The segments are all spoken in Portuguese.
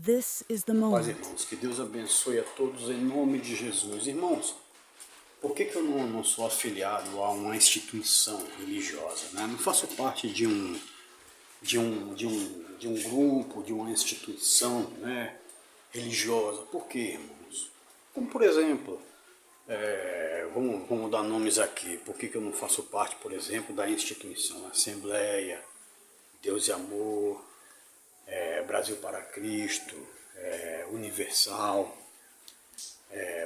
This is the Paz, moment. irmãos, que Deus abençoe a todos em nome de Jesus. Irmãos, por que eu não sou afiliado a uma instituição religiosa, né? Não faço parte de um grupo, de uma instituição, né, religiosa. Por quê, irmãos? Como por exemplo, vamos dar nomes aqui. Por que eu não faço parte, por exemplo, da instituição Assembleia, Deus e Amor, Brasil para Cristo, Universal,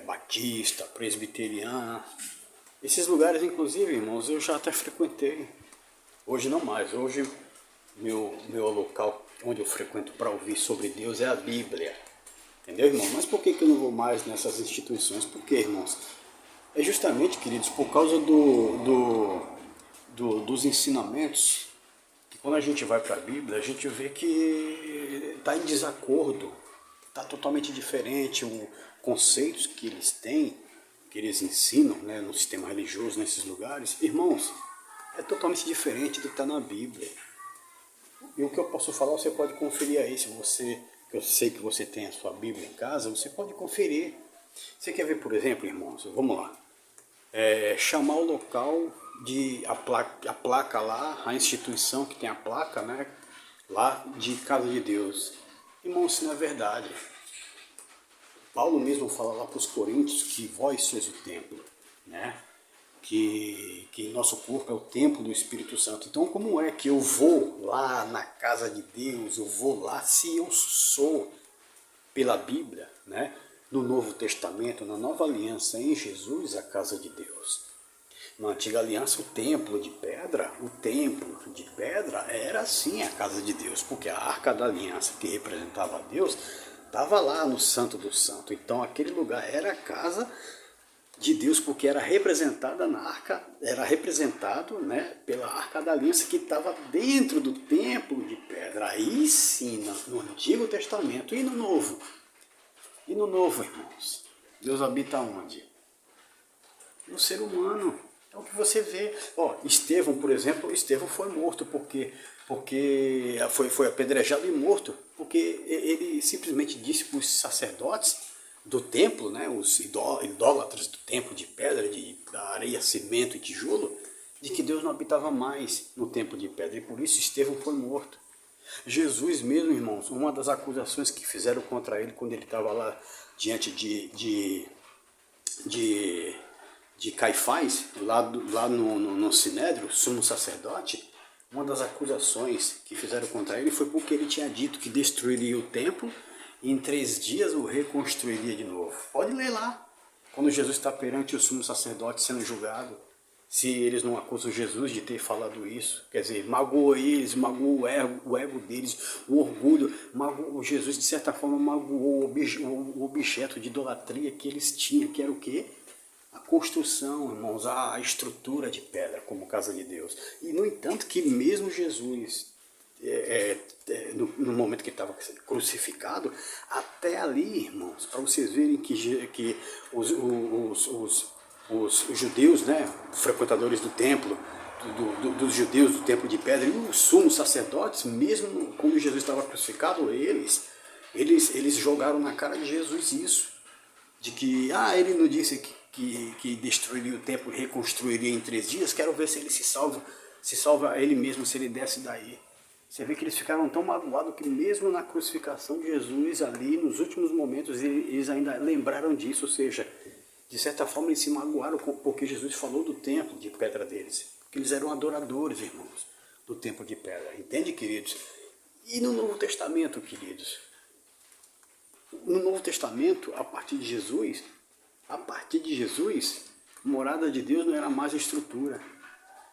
Batista, Presbiteriana? Esses lugares, inclusive, irmãos, eu já até frequentei. Hoje não mais. Hoje meu local onde eu frequento para ouvir sobre Deus é a Bíblia. Entendeu, irmão? Mas por que eu não vou mais nessas instituições? Por quê, irmãos? É justamente, queridos, por causa dos ensinamentos, que quando a gente vai para a Bíblia, a gente vê que está em desacordo, está totalmente diferente os conceitos que eles têm, que eles ensinam, né, no sistema religioso, nesses lugares. Irmãos, é totalmente diferente do que está na Bíblia. E o que eu posso falar, você pode conferir aí, eu sei que você tem a sua Bíblia em casa, você pode conferir. Você quer ver, por exemplo, irmãos, vamos lá, chamar o local a placa lá, a instituição que tem a placa, né, lá de Casa de Deus. Irmãos, isso não é verdade. Paulo mesmo fala lá para os coríntios que vós sois o templo, né? Que nosso corpo é o templo do Espírito Santo. Então, como é que eu vou lá na casa de Deus, eu vou lá se eu sou, pela Bíblia, né, no Novo Testamento, na Nova Aliança, em Jesus, a casa de Deus? Na Antiga Aliança, o templo de pedra era sim a casa de Deus, porque a Arca da Aliança, que representava a Deus, estava lá no Santo do Santo. Então, aquele lugar era a casa de Deus, porque era representada na arca, era representado, né, pela Arca da Aliança, que estava dentro do templo de pedra. Aí sim, no Antigo Testamento e no Novo. E no Novo, irmãos, Deus habita onde? No ser humano. É o que você vê. Estevão, por exemplo, Estevão foi morto porque foi apedrejado e morto, porque ele simplesmente disse para os sacerdotes do templo, né, os idólatras do templo de pedra, da areia, cimento e tijolo, de que Deus não habitava mais no templo de pedra, e por isso Estevão foi morto. Jesus mesmo, irmãos, uma das acusações que fizeram contra ele quando ele estava lá diante de Caifás, lá no Sinédrio, sumo sacerdote, uma das acusações que fizeram contra ele foi porque ele tinha dito que destruiria o templo e em 3 dias o reconstruiria de novo. Pode ler lá, quando Jesus está perante o sumo sacerdote sendo julgado, se eles não acusam Jesus de ter falado isso, quer dizer, magoou eles, magoou o ego deles, o orgulho, Jesus de certa forma magoou o objeto de idolatria que eles tinham, que era o quê? A construção, irmãos, a estrutura de pedra como casa de Deus. E no entanto que mesmo Jesus, no momento que estava crucificado, até ali, irmãos, para vocês verem que os judeus, né, frequentadores do templo, dos judeus do templo de pedra, e os sumos sacerdotes, mesmo quando Jesus estava crucificado, eles jogaram na cara de Jesus isso, de que, ele não disse que destruiria o templo e reconstruiria em 3 dias, quero ver se ele se salva ele mesmo, se ele desce daí. Você vê que eles ficaram tão magoados que mesmo na crucificação de Jesus, ali nos últimos momentos, eles ainda lembraram disso, ou seja, de certa forma eles se magoaram porque Jesus falou do templo de pedra deles, porque eles eram adoradores, irmãos, do templo de pedra, entende, queridos? E no Novo Testamento, queridos, no Novo Testamento, a partir de Jesus, morada de Deus não era mais a estrutura,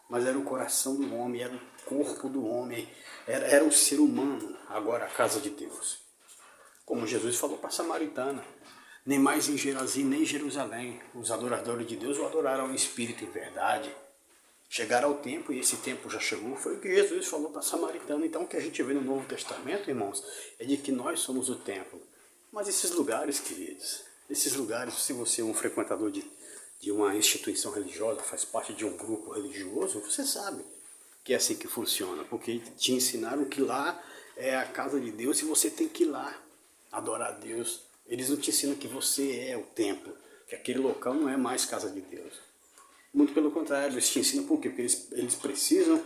mas era o coração do homem, era o corpo do homem, era o ser humano, agora a casa de Deus. Como Jesus falou para a samaritana, nem mais em Gerazim, nem em Jerusalém, os adoradores de Deus o adoraram em espírito e verdade. Chegará o tempo, e esse tempo já chegou, foi o que Jesus falou para a samaritana. Então o que a gente vê no Novo Testamento, irmãos, é de que nós somos o templo. Mas esses lugares, queridos, se você é um frequentador de uma instituição religiosa, faz parte de um grupo religioso, você sabe que é assim que funciona, porque te ensinaram que lá é a casa de Deus e você tem que ir lá. adorar a Deus. Eles não te ensinam que você é o templo, que aquele local não é mais casa de Deus. Muito pelo contrário, eles te ensinam por quê? Porque eles precisam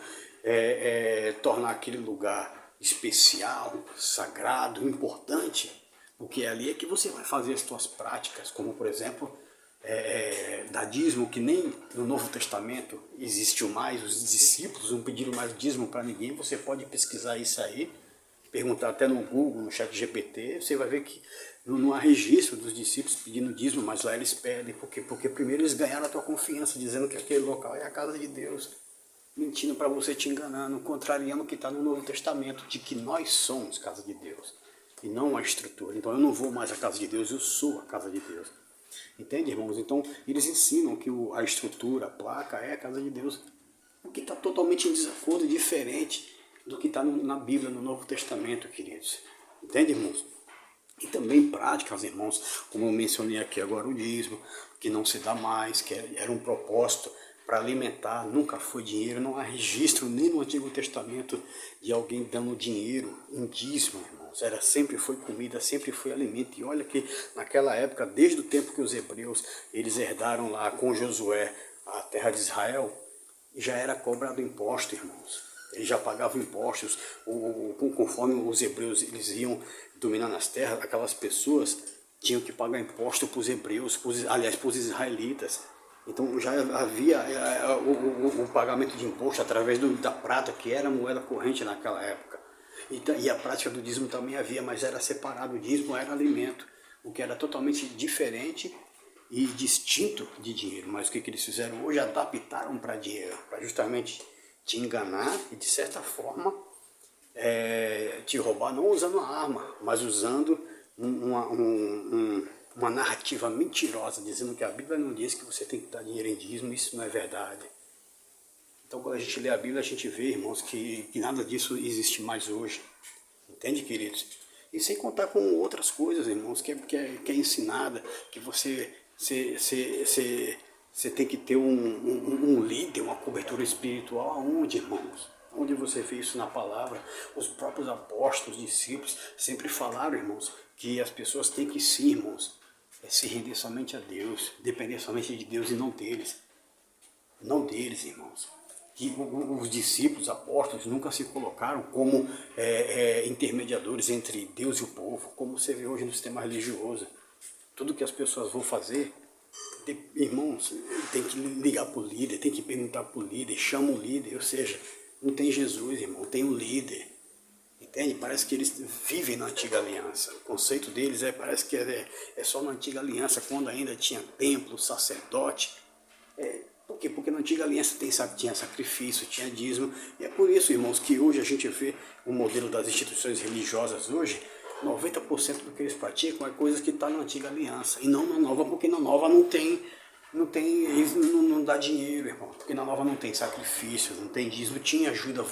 tornar aquele lugar especial, sagrado, importante, porque ali é que você vai fazer as suas práticas, como por exemplo, dar dízimo, que nem no Novo Testamento existiu mais, os discípulos não pediram mais dízimo para ninguém, você pode pesquisar isso aí, perguntar até no Google, no chat GPT, você vai ver que não há registro dos discípulos pedindo dízimo, mas lá eles pedem, porque primeiro eles ganharam a tua confiança, dizendo que aquele local é a casa de Deus, mentindo para você, te enganando, contrariando o que está no Novo Testamento, de que nós somos casa de Deus, e não a estrutura. Então eu não vou mais à casa de Deus, eu sou a casa de Deus. Entende, irmãos? Então eles ensinam que a estrutura, a placa é a casa de Deus, o que está totalmente em desacordo e diferente do que está na Bíblia, no Novo Testamento, queridos. Entende, irmãos? E também práticas, irmãos, como eu mencionei aqui agora, o dízimo, que não se dá mais, que era um propósito para alimentar, nunca foi dinheiro, não há registro nem no Antigo Testamento de alguém dando dinheiro em dízimo, irmãos. Sempre foi comida, sempre foi alimento. E olha que naquela época, desde o tempo que os hebreus, eles herdaram lá com Josué a terra de Israel, já era cobrado imposto, irmãos. Eles já pagavam impostos, conforme os hebreus eles iam dominando as terras, aquelas pessoas tinham que pagar imposto para os hebreus, aliás, para os israelitas. Então já havia o pagamento de imposto através da prata, que era a moeda corrente naquela época. E a prática do dízimo também havia, mas era separado, o dízimo era alimento, o que era totalmente diferente e distinto de dinheiro. Mas o que eles fizeram hoje? Adaptaram para dinheiro, para justamente te enganar e de certa forma te roubar, não usando a arma, mas usando uma narrativa mentirosa, dizendo que a Bíblia não diz que você tem que dar dinheiro em dízimo. Isso não é verdade. Então quando a gente lê a Bíblia, a gente vê, irmãos, que nada disso existe mais hoje. Entende, queridos? E sem contar com outras coisas, irmãos, que é ensinada, que você tem que ter um líder, uma cobertura espiritual. Aonde, irmãos? Onde você vê isso na palavra? Os próprios apóstolos, discípulos, sempre falaram, irmãos, que as pessoas têm que sim, irmãos, se render somente a Deus, depender somente de Deus e não deles. Não deles, irmãos. Que os discípulos, apóstolos, nunca se colocaram como intermediadores entre Deus e o povo, como você vê hoje no sistema religioso. Tudo que as pessoas vão fazer, irmãos, tem que ligar para o líder, tem que perguntar para o líder, chama o líder, ou seja, não tem Jesus, irmão, tem um líder. Entende? Parece que eles vivem na antiga aliança. O conceito deles parece que é só na antiga aliança, quando ainda tinha templo, sacerdote. Por quê? Porque na antiga aliança tinha sacrifício, tinha dízimo. E é por isso, irmãos, que hoje a gente vê o modelo das instituições religiosas hoje, 90% do que eles praticam é coisas que estão na antiga aliança. E não na nova, porque na nova eles não dá dinheiro, irmão. Porque na nova não tem sacrifício, não tem dízimo, tinha ajuda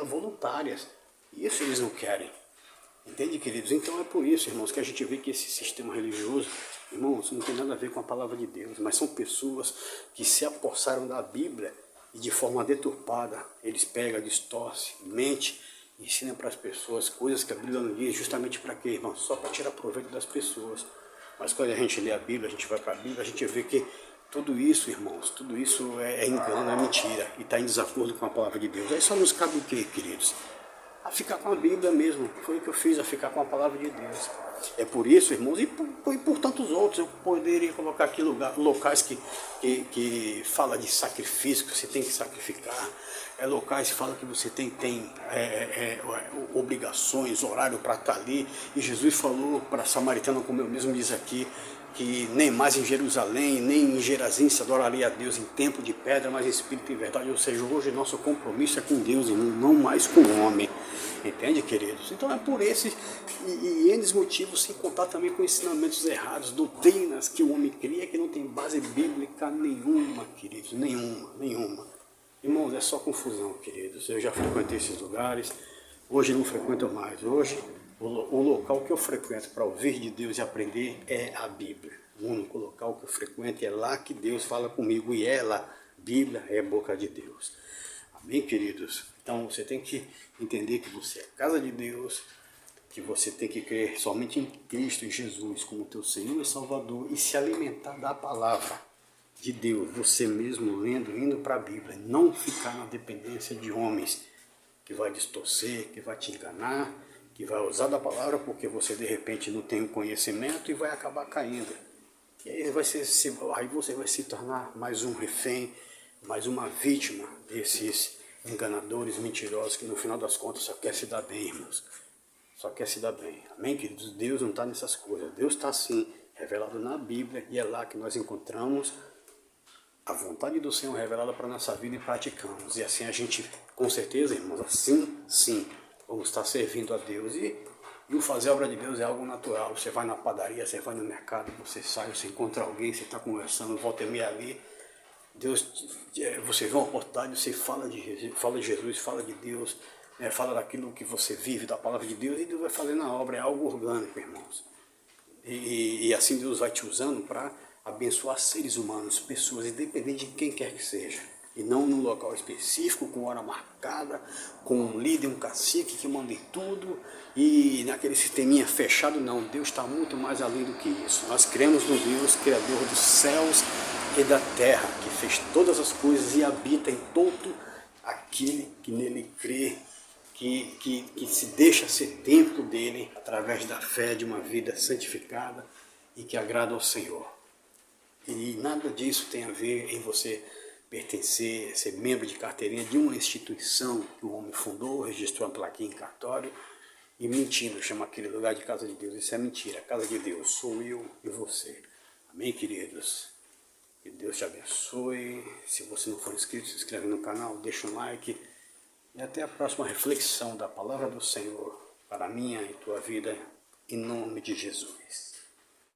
voluntárias. Isso eles não querem. Entende, queridos? Então é por isso, irmãos, que a gente vê que esse sistema religioso, irmãos, não tem nada a ver com a palavra de Deus, mas são pessoas que se apossaram da Bíblia e de forma deturpada, eles pegam, distorcem, mentem, ensinam para as pessoas coisas que a Bíblia não diz, justamente para quê, irmãos? Só para tirar proveito das pessoas. Mas quando a gente lê a Bíblia, a gente vai para a Bíblia, a gente vê que tudo isso, irmãos, tudo isso é engano, é mentira e está em desacordo com a palavra de Deus. Aí só nos cabe o quê, queridos? A ficar com a Bíblia mesmo. Foi o que eu fiz, a ficar com a palavra de Deus. É por isso, irmãos, e por tantos outros, eu poderia colocar aqui locais que fala de sacrifício, que você tem que sacrificar. Locais que falam que você tem obrigações, horário para estar ali. E Jesus falou para a samaritana, como eu mesmo diz aqui, que nem mais em Jerusalém, nem em Gerazim se adoraria a Deus em templo de pedra, mas em espírito e verdade. Ou seja, hoje nosso compromisso é com Deus e não mais com o homem. Entende, queridos? Então é por esses e N motivos, sem contar também com ensinamentos errados, doutrinas que o homem cria que não tem base bíblica nenhuma, queridos, nenhuma. Irmãos, é só confusão, queridos. Eu já frequentei esses lugares, hoje não frequento mais. Hoje o local que eu frequento para ouvir de Deus e aprender é a Bíblia. O único local que eu frequento é lá que Deus fala comigo e ela, Bíblia, é a boca de Deus. Amém, queridos? Então você tem que entender que você é casa de Deus, que você tem que crer somente em Cristo, em Jesus, como teu Senhor e Salvador, e se alimentar da palavra de Deus, você mesmo lendo, indo para a Bíblia, não ficar na dependência de homens que vai distorcer, que vai te enganar, que vai usar da palavra porque você de repente não tem o conhecimento e vai acabar caindo. E aí, aí você vai se tornar mais um refém, mais uma vítima desses enganadores, mentirosos, que no final das contas só quer se dar bem, irmãos. Só quer se dar bem. Amém, queridos? Deus não está nessas coisas. Deus está sim, revelado na Bíblia, e é lá que nós encontramos a vontade do Senhor revelada para a nossa vida e praticamos. E assim a gente, com certeza, irmãos, assim sim, vamos estar servindo a Deus. E o fazer a obra de Deus é algo natural. Você vai na padaria, você vai no mercado, você sai, você encontra alguém, você está conversando, volta e meia ali. Deus, você vê uma oportunidade, você fala de Jesus, fala de Deus, fala daquilo que você vive, da palavra de Deus, e Deus vai fazendo a obra, é algo orgânico, irmãos. E assim Deus vai te usando para abençoar seres humanos, pessoas, independente de quem quer que seja. E não num local específico, com hora marcada, com um líder, um cacique que manda em tudo, e naquele sisteminha fechado, não. Deus está muito mais além do que isso. Nós cremos no Deus, Criador dos céus e da terra, que fez todas as coisas e habita em todo aquele que nele crê, que se deixa ser templo dele através da fé de uma vida santificada e que agrada ao Senhor. E nada disso tem a ver em você pertencer, ser membro de carteirinha de uma instituição que o homem fundou, registrou uma plaquinha em cartório e mentindo, chama aquele lugar de casa de Deus. Isso é mentira. A casa de Deus sou eu e você. Amém, queridos? Que Deus te abençoe. Se você não for inscrito, se inscreve no canal, deixa um like. E até a próxima reflexão da palavra do Senhor para a minha e tua vida, em nome de Jesus.